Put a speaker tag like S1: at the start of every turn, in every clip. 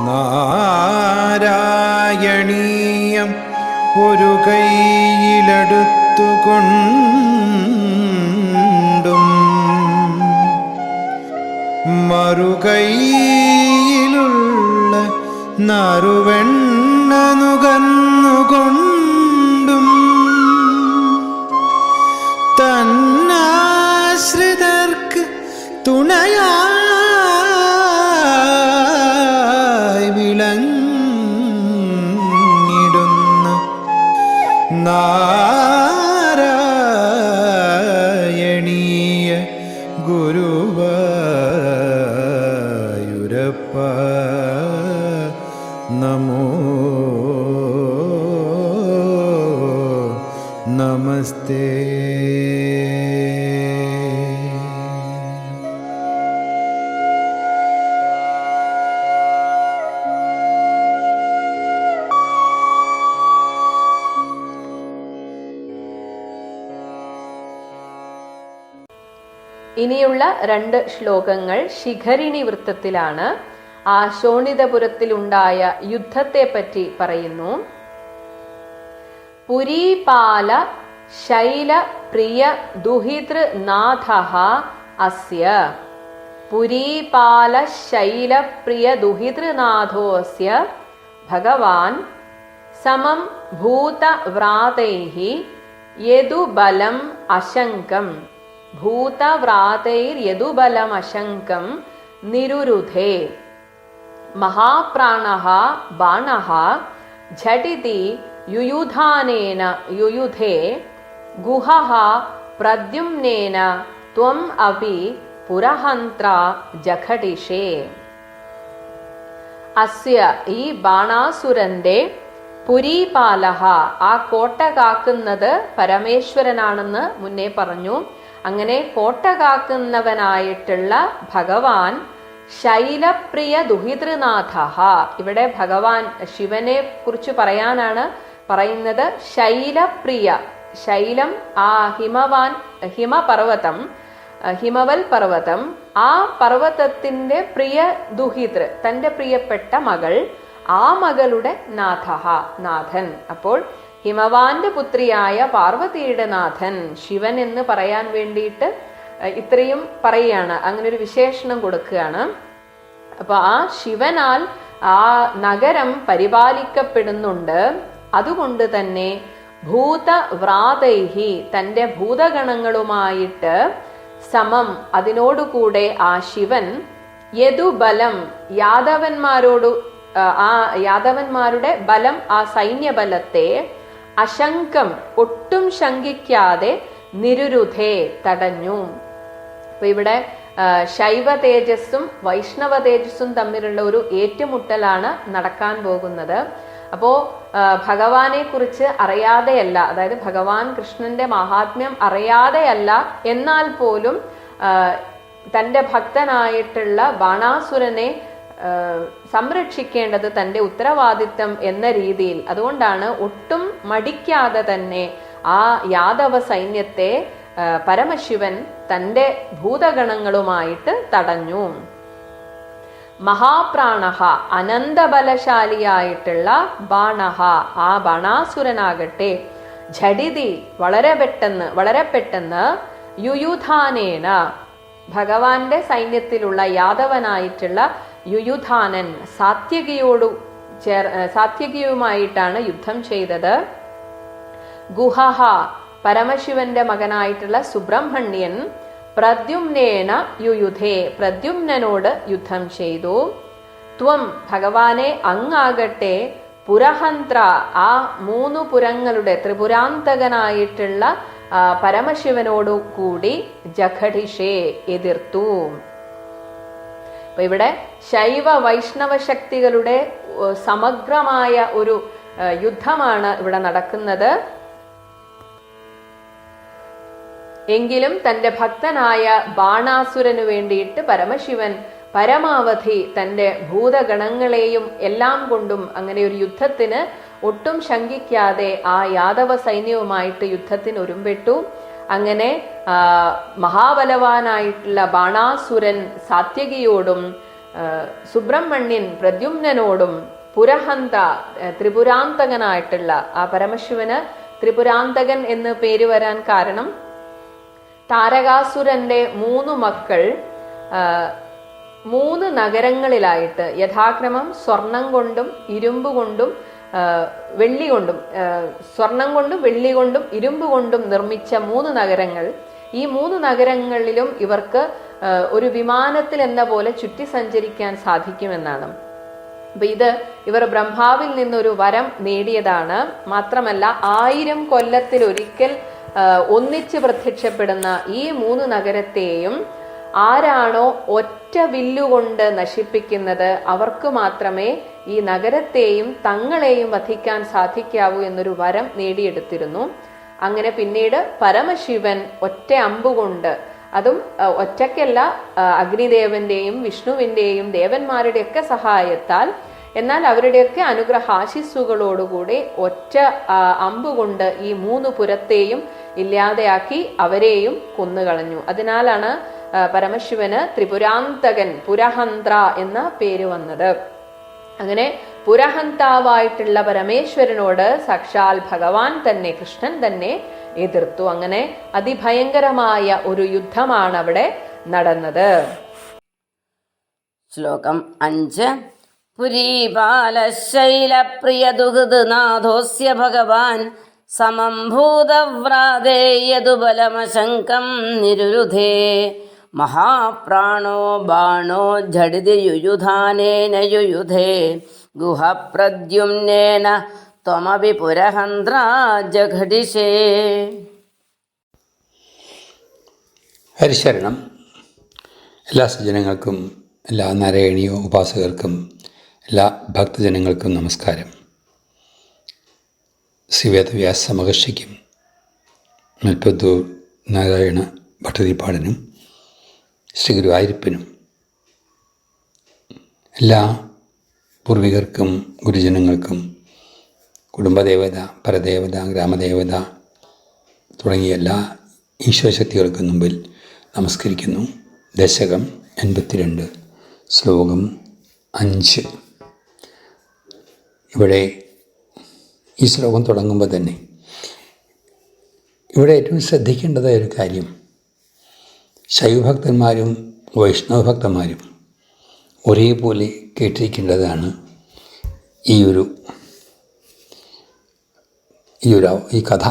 S1: നാരായണീയം ഒരു കൈയിലെടുത്തുകൊണ്ടും മറുകൈയിലുള്ള നറുവെണ്ണ നുകർന്നുകൊണ്ടും തന്നാശ്രിതർക്ക് തുണയായി വിളങ്ങിടുന്ന നാരായണീയ ഗുരുവായൂരപ്പ നമോ നമസ്തേ.
S2: ഇനിയുള്ള 2 ശ്ലോകങ്ങൾ ശിഖരിണി വൃത്തത്തിലാണ്. ആ ശോണിതപുരത്തിലുണ്ടായ യുദ്ധത്തെ പറ്റി പറയുന്നു. പുരീപാല ശൈല പ്രിയ ദുഹിതൃനാഥഃ അസ്യ. പുരീപാല ശൈല പ്രിയ ദുഹിതൃനാഥോസ്യ ഭഗവാൻ സമം ഭൂതവ്രാതൈഃ യദുബലം അശങ്കം. ഭൂതവ്രാതൈർയദുബലം അശങ്കം നിരുരുധേ. മഹാപ്രാണഃ ബാണഃ ഝടിതി യുയുധാനേന യുയുധേ. ഗുഹഃ പ്രദ്യുമ്നേന ത്വം അപി പുരഹന്ത്ര ജഘടിഷേ. അസ്യ ഈ ബാണാസുരന്റെ പുരീപാലഃ ആ കോട്ട കാക്കുന്നത് പരമേശ്വരനാണെന്ന് മുന്നേ പറഞ്ഞു. അങ്ങനെ കോട്ട കാക്കുന്നവനായിട്ടുള്ള ഭഗവാൻ ശൈലപ്രിയ ദുഹിതൃനാഥഃ. ഇവിടെ ഭഗവാൻ ശിവനെ കുറിച്ച് പറയാനാണ് പറയുന്നത്. ശൈലപ്രിയ, ശൈലം ആ ഹിമപർവതം, ഹിമവൽ പർവതം, ആ പർവതത്തിന്റെ പ്രിയ ദുഹിതൃ തന്റെ പ്രിയപ്പെട്ട മകൾ, ആ മകളുടെ നാഥഃ നാഥൻ. അപ്പോൾ ഹിമവാന്റെ പുത്രിയായ പാർവതിയുടെ നാഥൻ ശിവൻ എന്ന് പറയാൻ വേണ്ടിയിട്ട് ഇത്രയും പറയാണ്, അങ്ങനെ ഒരു വിശേഷണം കൊടുക്കുകയാണ്. അപ്പൊ ആ ശിവനാൽ ആ നഗരം പരിപാലിക്കപ്പെടുന്നുണ്ട്. അതുകൊണ്ട് തന്നെ ഭൂതവ്രാതൈഹി തന്റെ ഭൂതഗണങ്ങളുമായിട്ട് സമം അതിനോടുകൂടെ ആ ശിവൻ യദുബലം യാദവന്മാരോട് ആ യാദവന്മാരുടെ ബലം ആ സൈന്യബലത്തെ അശങ്കം ഒട്ടും ശങ്കിക്കാതെ നിരുരുധേ തടഞ്ഞു. അപ്പൊ ഇവിടെ ശൈവ തേജസ്സും വൈഷ്ണവ തേജസ്സും തമ്മിലുള്ള ഒരു ഏറ്റുമുട്ടലാണ് നടക്കാൻ പോകുന്നത്. അപ്പോ ഭഗവാനെ കുറിച്ച് അറിയാതെയല്ല, അതായത് ഭഗവാൻ കൃഷ്ണന്റെ മഹാത്മ്യം അറിയാതെയല്ല, എന്നാൽ പോലും തന്റെ ഭക്തനായിട്ടുള്ള ബാണാസുരനെ സംരക്ഷിക്കേണ്ടത് തന്റെ ഉത്തരവാദിത്തം എന്ന രീതിയിൽ, അതുകൊണ്ടാണ് ഒട്ടും മടിക്കാതെ തന്നെ ആ യാദവ സൈന്യത്തെ പരമശിവൻ തന്റെ ഭൂതഗണങ്ങളുമായിട്ട് തടഞ്ഞു. മഹാപ്രാണഃ അനന്തബലശാലിയായിട്ടുള്ള ബാണഃ ആ ബാണാസുരനാകട്ടെ ഝടിതി വളരെ പെട്ടെന്ന് യുയുധാനേന ഭഗവാന്റെ സൈന്യത്തിലുള്ള യാദവനായിട്ടുള്ള യുയുധാനൻ സാത്യകിയുമായിട്ടാണ് യുദ്ധം ചെയ്തത്. ഗുഹഃ പരമശിവന്റെ മകനായിട്ടുള്ള സുബ്രഹ്മണ്യൻ പ്രദ്യുമ്നേന യുയുധേ പ്രദ്യുമ്നനോട് യുദ്ധം ചെയ്തു. ത്വം ഭഗവാനെ അങ്ങാകട്ടെ പുരഹന്ത്ര ആ 3 പുരങ്ങളുടെ ത്രിപുരാന്തകനായിട്ടുള്ള പരമശിവനോടു കൂടി ജഘടിഷേ എതിർത്തു. അപ്പൊ ഇവിടെ ശൈവ വൈഷ്ണവ ശക്തികളുടെ സമഗ്രമായ ഒരു യുദ്ധമാണ് ഇവിടെ നടക്കുന്നത്. എങ്കിലും തന്റെ ഭക്തനായ ബാണാസുരനു വേണ്ടിയിട്ട് പരമശിവൻ പരമാവധി തന്റെ ഭൂതഗണങ്ങളെയും എല്ലാം കൊണ്ടും അങ്ങനെ ഒരു യുദ്ധത്തിന് ഒട്ടും ശങ്കിക്കാതെ ആ യാദവ സൈന്യവുമായിട്ട് യുദ്ധത്തിന് ഒരുമ്പെട്ടു. അങ്ങനെ മഹാബലവാനായിട്ടുള്ള ബാണാസുരൻ സാത്യകിയോടും സുബ്രഹ്മണ്യൻ പ്രദ്യുമ്നനോടും പുരഹന്ത ത്രിപുരാന്തകനായിട്ടുള്ള ആ പരമശിവന് ത്രിപുരാന്തകൻ എന്ന് പേര് വരാൻ കാരണം താരകാസുരന്റെ 3 മക്കൾ 3 നഗരങ്ങളിലായിട്ട് യഥാക്രമം സ്വർണം കൊണ്ടും ഇരുമ്പ് കൊണ്ടും വെള്ളി കൊണ്ടും സ്വർണം കൊണ്ടും വെള്ളി കൊണ്ടും ഇരുമ്പ് കൊണ്ടും നിർമ്മിച്ച 3 നഗരങ്ങൾ. ഈ 3 നഗരങ്ങളിലും ഇവർക്ക് ഒരു വിമാനത്തിൽ എന്ന പോലെ ചുറ്റി സഞ്ചരിക്കാൻ സാധിക്കുമെന്നാണ്. അപ്പൊ ഇത് ഇവർ ബ്രഹ്മാവിൽ നിന്നൊരു വരം നേടിയതാണ്. മാത്രമല്ല 1000 കൊല്ലത്തിലൊരിക്കൽ ഒന്നിച്ച് പ്രത്യക്ഷപ്പെടുന്ന ഈ 3 നഗരത്തെയും ആരാണോ ഒറ്റ വില്ലുകൊണ്ട് നശിപ്പിക്കുന്നത് അവർക്ക് മാത്രമേ ഈ നഗരത്തെയും തങ്ങളെയും വധിക്കാൻ സാധിക്കാവൂ എന്നൊരു വരം നേടിയെടുത്തിരുന്നു. അങ്ങനെ പിന്നീട് പരമശിവൻ ഒറ്റ അമ്പുകൊണ്ട്, അതും ഒറ്റയ്ക്കല്ല, അഗ്നിദേവന്റെയും വിഷ്ണുവിന്റെയും ദേവന്മാരുടെയൊക്കെ സഹായത്താൽ, എന്നാൽ അവരുടെയൊക്കെ അനുഗ്രഹാശിസ്സുകളോടുകൂടി ഒറ്റ അമ്പുകൊണ്ട് ഈ 3 പുരത്തെയും ഇല്ലാതെയാക്കി അവരെയും കൊന്നുകളഞ്ഞു. അതിനാലാണ് പരമശിവന് ത്രിപുരാന്തകൻ, പുരഹന്ത്ര എന്ന പേര് വന്നത്. അങ്ങനെ പുരഹന്താവായിട്ടുള്ള പരമേശ്വരനോട് സാക്ഷാൽ ഭഗവാൻ തന്നെ, കൃഷ്ണൻ തന്നെ എതിർത്തു. അങ്ങനെ അതിഭയങ്കരമായ ഒരു യുദ്ധമാണ് അവിടെ നടന്നത്.
S3: ശ്ലോകം 5. പുരീപാലശൈലപ്രിയദുഹൃത് നാഥോസ്യ ഭഗവാൻ സമം ഭൂതവ്രാതേ യദുബലമശങ്കം നിരുരുധേ മഹാപ്രാണോ ബാണോ ഝടിതി യുയുധാനേന യുയുധേ ഗുഹപ്രദ്യുമ്നേന ത്വമപി പുരഹന്ത്രാ ജഘടിഷേ.
S4: ഹരിശരണം. എല്ലാ സജ്ജനങ്ങൾക്കും, എല്ലാ നാരായണീയ ഉപാസകർക്കും, എല്ലാ ഭക്തജനങ്ങൾക്കും നമസ്കാരം. ശ്രീ വേദവ്യാസ മഹർഷിക്കും മൽപ്പത്തൂർ നാരായണ ഭട്ടതിരിപ്പാടനും ശ്രീ ഗുരുവായൂരപ്പനും എല്ലാ പൂർവികർക്കും ഗുരുജനങ്ങൾക്കും കുടുംബദേവത, പരദേവത, ഗ്രാമദേവത തുടങ്ങിയ എല്ലാ ഈശ്വരശക്തികൾക്കും മുമ്പിൽ നമസ്കരിക്കുന്നു. ദശകം 82, ശ്ലോകം 5. ഇവിടെ ഈ ശ്ലോകം തുടങ്ങുമ്പോൾ തന്നെ ഇവിടെ ഏറ്റവും ശ്രദ്ധിക്കേണ്ടതായ ഒരു കാര്യം, ശൈവഭക്തന്മാരും വൈഷ്ണവഭക്തന്മാരും ഒരേപോലെ കേട്ടിരിക്കേണ്ടതാണ് ഈ കഥ.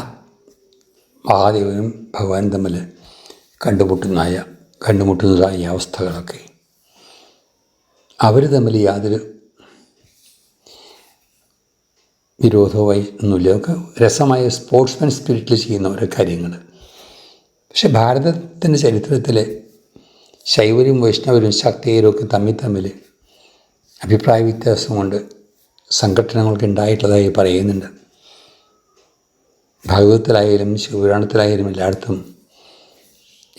S4: മഹാദേവനും ഭഗവാനും തമ്മിൽ കണ്ടുമുട്ടുന്നതായ അവസ്ഥകളൊക്കെ അവർ തമ്മിൽ യാതൊരു വിരോധമായി ഒന്നുമില്ല. ഒക്കെ രസമായ സ്പോർട്സ്മാൻ സ്പിരിറ്റിൽ ചെയ്യുന്ന ഓരോ കാര്യങ്ങൾ. പക്ഷെ ഭാരതത്തിൻ്റെ ചരിത്രത്തിൽ ശൈവരും വൈഷ്ണവരും ശക്തിയരും ഒക്കെ തമ്മിൽ അഭിപ്രായ വ്യത്യാസം കൊണ്ട് സംഘടനകൾക്ക് ഉണ്ടായിട്ടുള്ളതായി പറയുന്നുണ്ട്. ഭാഗവതത്തിലായാലും ശിവപുരാണത്തിലായാലും എല്ലായിടത്തും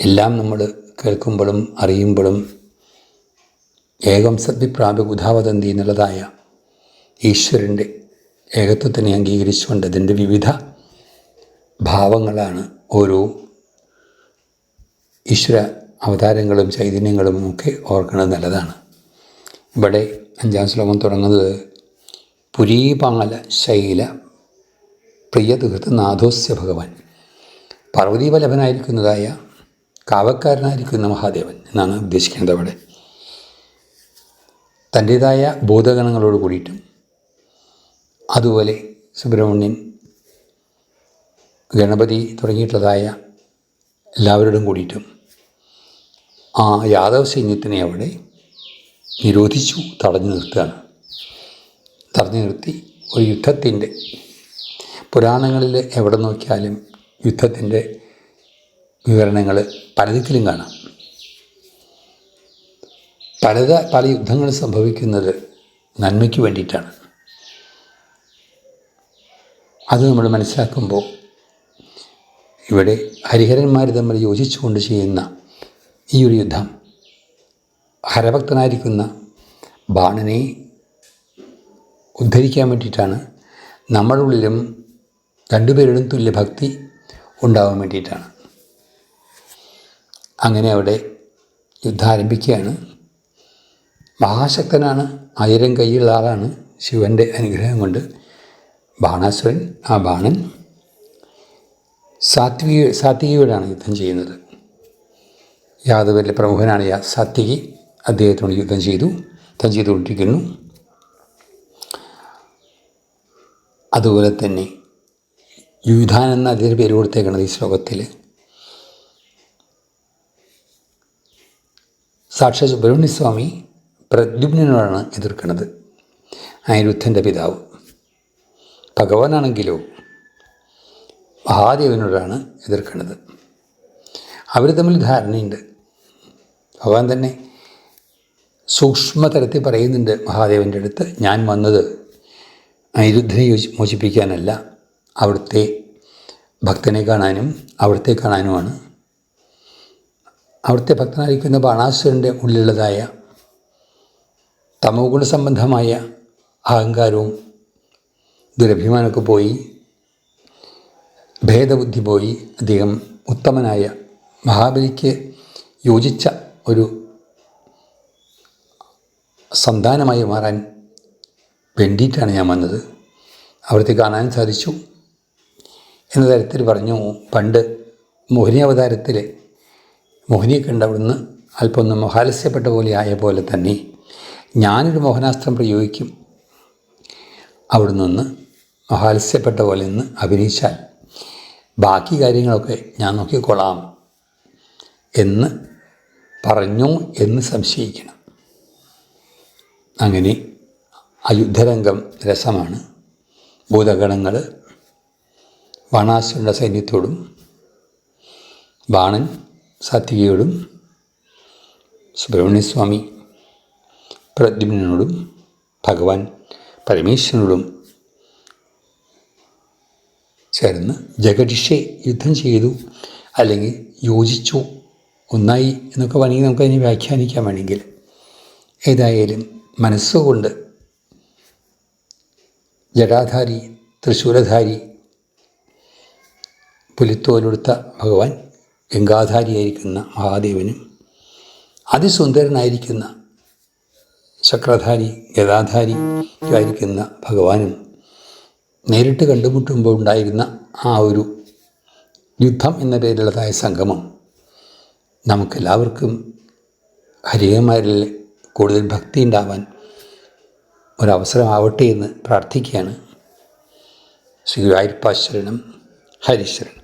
S4: എല്ലാം നമ്മൾ കേൾക്കുമ്പോഴും അറിയുമ്പോഴും ഏകം സദ്വിപ്രാപ്യ ഉദാവദന്തി എന്നുള്ളതായ ഈശ്വരൻ്റെ ഏകത്വത്തിനെ അംഗീകരിച്ചുകൊണ്ട് അതിൻ്റെ വിവിധ ഭാവങ്ങളാണ് ഓരോ ഈശ്വര അവതാരങ്ങളും ചൈതന്യങ്ങളും ഒക്കെ ഓർക്കുന്നത് നല്ലതാണ്. ഇവിടെ 5-ാം ശ്ലോകം തുടങ്ങുന്നത് പുരീപാല ശൈല പ്രിയദുഹൃത് നാഥോസ്യ ഭഗവാൻ. പാർവതീവല്ലഭനായിരിക്കുന്നതായ കാവക്കാരനായിരിക്കുന്ന മഹാദേവൻ എന്നാണ് ഉദ്ദേശിക്കുന്നത്. അവിടെ തൻ്റേതായ ബോധഗണങ്ങളോട് കൂടിയിട്ടും അതുപോലെ സുബ്രഹ്മണ്യൻ, ഗണപതി തുടങ്ങിയിട്ടുള്ളതായ എല്ലാവരോടും കൂടിയിട്ടും ആ യാദവ സൈന്യത്തിനെ അവിടെ നിരോധിച്ചു, തടഞ്ഞു നിർത്തി ഒരു യുദ്ധത്തിൻ്റെ പുരാണങ്ങളിൽ എവിടെ നോക്കിയാലും യുദ്ധത്തിൻ്റെ വിവരണങ്ങൾ പലതിലും കാണാം. പല യുദ്ധങ്ങൾ സംഭവിക്കുന്നത് നന്മയ്ക്ക് വേണ്ടിയിട്ടാണ്. അത് നമ്മൾ മനസ്സിലാക്കുമ്പോൾ ഇവിടെ ഹരിഹരന്മാർ തമ്മിൽ യോജിച്ചുകൊണ്ട് ചെയ്യുന്ന ഈ ഒരു യുദ്ധം ഹരഭക്തനായിരിക്കുന്ന ബാണനെ ഉദ്ധരിക്കാൻ വേണ്ടിയിട്ടാണ്. നമ്മുടെ ഉള്ളിലും രണ്ടുപേരുടെയും തുല്യഭക്തി ഉണ്ടാവാൻ വേണ്ടിയിട്ടാണ്. അങ്ങനെ അവിടെ യുദ്ധം ആരംഭിക്കുകയാണ്. മഹാശക്തനാണ്, 1000 കൈയുള്ള ആളാണ്. ശിവൻ്റെ അനുഗ്രഹം കൊണ്ട് ബാണാസുരൻ, ആ ബാണൻ സാത്വികയോടാണ് യുദ്ധം ചെയ്യുന്നത്. യാദവരിലെ പ്രമുഖനാണ് സാത്വികി. അദ്ദേഹത്തോട് യുദ്ധം ചെയ്തുകൊണ്ടിരിക്കുന്നു. അതുപോലെ തന്നെ യുധാൻ എന്ന അതിൻ്റെ പേര് കൊടുത്തേക്കുന്നത് ഈ ശ്ലോകത്തിൽ. സാക്ഷാത് സുബ്രഹ്മണ്യസ്വാമി പ്രദ്യുമ്നോടാണ് എതിർക്കുന്നത്, അനിരുദ്ധൻ്റെ പിതാവ്. ഭഗവാനാണെങ്കിലോ മഹാദേവനോടാണ് എതിർക്കുന്നത്. അവർ തമ്മിൽ ധാരണയുണ്ട്. ഭഗവാൻ തന്നെ സൂക്ഷ്മതലത്തിൽ പറയുന്നുണ്ട് മഹാദേവൻ്റെ അടുത്ത്, ഞാൻ വന്നത് അനിരുദ്ധനെ മോചിപ്പിക്കാനല്ല, അവിടുത്തെ ഭക്തനെ കാണാനും അവിടുത്തെ കാണാനുമാണ്. അവിടുത്തെ ഭക്തനായിരിക്കുന്ന ബാണാസുരൻ്റെ ഉള്ളിലുള്ളതായ തമോ ഗുണ സംബന്ധമായ അഹങ്കാരവും ദുരഭിമാനമൊക്കെ പോയി, ഭേദബുദ്ധി പോയി, അദ്ദേഹം ഉത്തമനായ മഹാബലിക്ക് യോജിച്ച ഒരു സന്താനമായി മാറാൻ വേണ്ടിയിട്ടാണ് ഞാൻ വന്നത്. അവിടുത്തെ കാണാൻ സാധിച്ചു എന്ന തരത്തിൽ പറഞ്ഞു. പണ്ട് മോഹിനി അവതാരത്തിൽ മോഹിനിയെ കണ്ട് അവിടുന്ന് അല്പം ഒന്ന് മോഹാലസ്യപ്പെട്ട പോലെ ആയ പോലെ തന്നെ ഞാനൊരു മോഹനാസ്ത്രം പ്രയോഗിക്കും, അവിടുന്ന് ഒന്ന് മോഹാലസ്യപ്പെട്ട പോലെ ഒന്ന് അഭിനയിച്ചാൽ ബാക്കി കാര്യങ്ങളൊക്കെ ഞാൻ നോക്കിക്കൊള്ളാം എന്ന് പറഞ്ഞു എന്ന് സംശയിക്കണം. അങ്ങനെ ആ യുദ്ധരംഗം രസമാണ്. ഭൂതഗണങ്ങൾ ബാണാസുരൻ്റെ സൈന്യത്തോടും ബാണൻ സാത്വികയോടും സുബ്രഹ്മണ്യസ്വാമി പ്രദ്യുമ്നോടും ഭഗവാൻ പരമേശ്വരനോടും ചേർന്ന് ജഗടിഷെ യുദ്ധം ചെയ്തു, അല്ലെങ്കിൽ യോജിച്ചു, ഒന്നായി എന്നൊക്കെ വേണമെങ്കിൽ നമുക്കതിനെ വ്യാഖ്യാനിക്കാൻ വേണമെങ്കിൽ. ഏതായാലും മനസ്സുകൊണ്ട് ജടാധാരി, തൃശൂലധാരി, പുലിത്തോലെടുത്ത ഭഗവാൻ, ഗംഗാധാരിയായിരിക്കുന്ന മഹാദേവനും അതിസുന്ദരനായിരിക്കുന്ന ചക്രധാരി, ഗദാധാരി ആയിരിക്കുന്ന ഭഗവാനും നേരിട്ട് കണ്ടുമുട്ടുമ്പോൾ ഉണ്ടായിരുന്ന ആ ഒരു യുദ്ധം എന്ന പേരിലുള്ളതായ സംഗമം നമുക്കെല്ലാവർക്കും ഹരികന്മാരിൽ കൂടുതൽ ഭക്തി ഉണ്ടാവാൻ ഒരവസരമാവട്ടെ എന്ന് പ്രാർത്ഥിക്കുകയാണ്. ശ്രീ ഗുരുവായൂരപ്പ ശരണം, ഹരിശരണം.